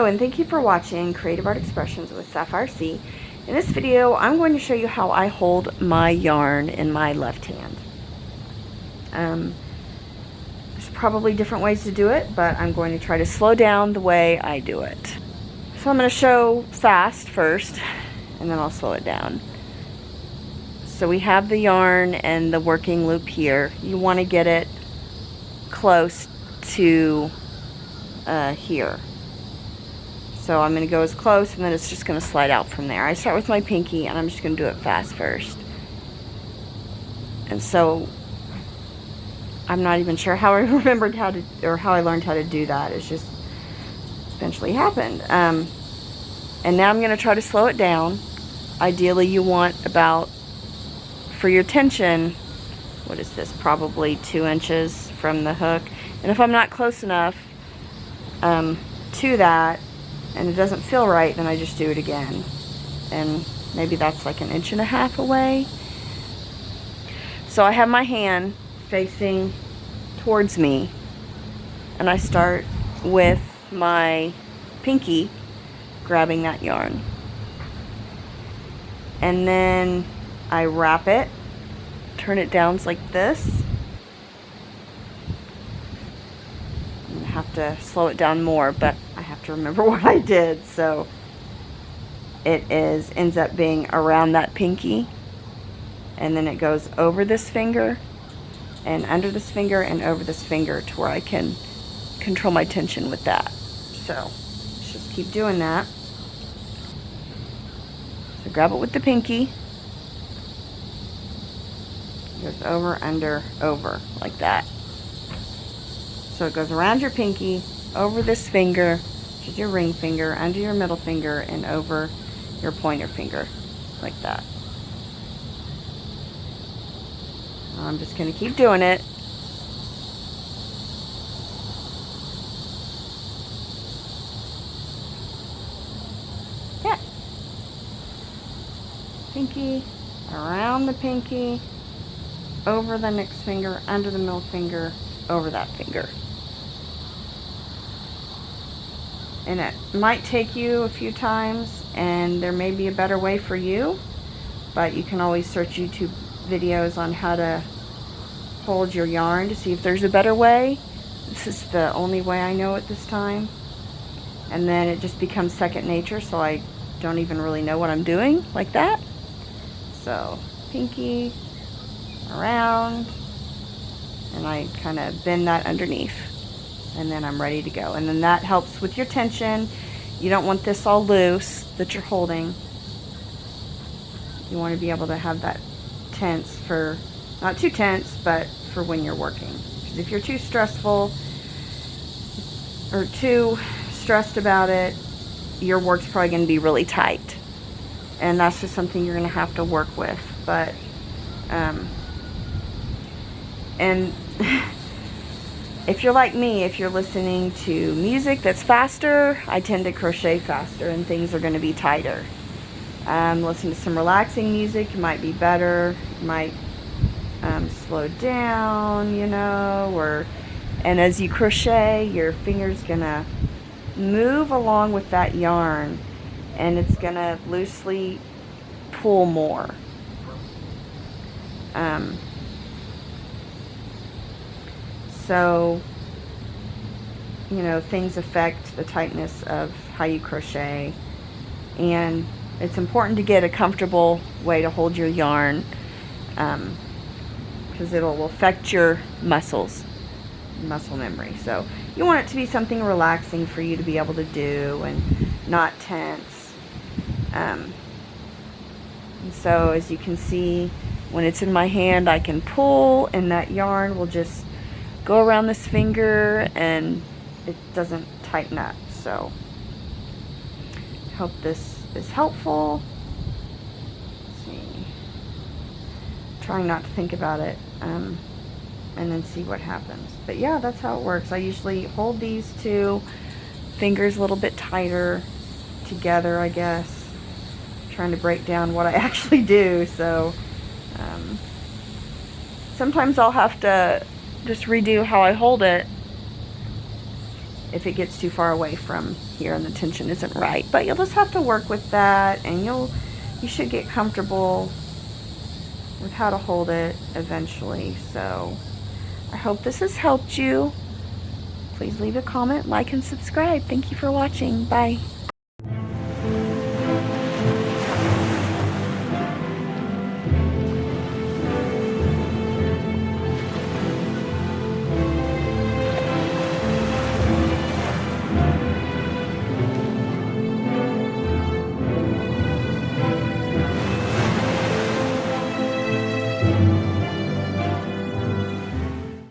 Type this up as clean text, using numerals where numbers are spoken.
Hello and thank you for watching Creative Art Expressions with Sapphire C. In this video I'm going to show you how I hold my yarn in my left hand. There's probably different ways to do it, but I'm going to try to slow down the way I do it. So I'm going to show fast first and then I'll slow it down. So we have the yarn and the working loop here. You want to get it close to here. So I'm going to go as close and then it's just going to slide out from there. I start with my pinky and I'm just going to do it fast first. And so I'm not even sure how I remembered how to, or how I learned how to do that. It's just eventually happened. And now I'm going to try to slow it down. Ideally you want about, for your tension, what is this, probably 2 inches from the hook. And if I'm not close enough to that, and it doesn't feel right, then I just do it again. And maybe that's like 1.5 inches away. So I have my hand facing towards me, and I start with my pinky grabbing that yarn. And then I wrap it, turn it down like this. I have to slow it down more, but I have to remember what I did. So it ends up being around that pinky, and then it goes over this finger and under this finger and over this finger to where I can control my tension with that. So let's just keep doing that. So grab it with the pinky, it goes over, under, over, like that. So it goes around your pinky, over this finger, which is your ring finger, under your middle finger, and over your pointer finger, like that. I'm just going to keep doing it. Yeah. Pinky, around the pinky, over the next finger, under the middle finger, over that finger. And it might take you a few times, and there may be a better way for you, but you can always search YouTube videos on how to hold your yarn to see if there's a better way. This is the only way I know at this time, and then it just becomes second nature, so I don't even really know what I'm doing, like that. So pinky around, and I kind of bend that underneath, and then I'm ready to go. And then that helps with your tension. You don't want this all loose that you're holding. You want to be able to have that tense for, not too tense, but for when you're working. Because if you're too stressful or too stressed about it, your work's probably going to be really tight. And that's just something you're going to have to work with. But, and if you're like me, if you're listening to music that's faster, I tend to crochet faster and things are going to be tighter. Listen to some relaxing music, it might be better. You might slow down, you know, and as you crochet, your finger's going to move along with that yarn, and it's going to loosely pull more. So, you know, things affect the tightness of how you crochet, and it's important to get a comfortable way to hold your yarn, because it'll affect your muscles, muscle memory. So you want it to be something relaxing for you to be able to do and not tense. And so as you can see, when it's in my hand, I can pull, and that yarn will just go around this finger and it doesn't tighten up. So I hope this is helpful. Let's see. Trying not to think about it, and then see what happens. But yeah, that's how it works. I usually hold these two fingers a little bit tighter together, I guess. Trying to break down what I actually do. So sometimes I'll have to just redo how I hold it if it gets too far away from here and the tension isn't right. But you'll just have to work with that, and you should get comfortable with how to hold it eventually. So I hope this has helped you. Please leave a comment, like, and subscribe. Thank you for watching. Bye.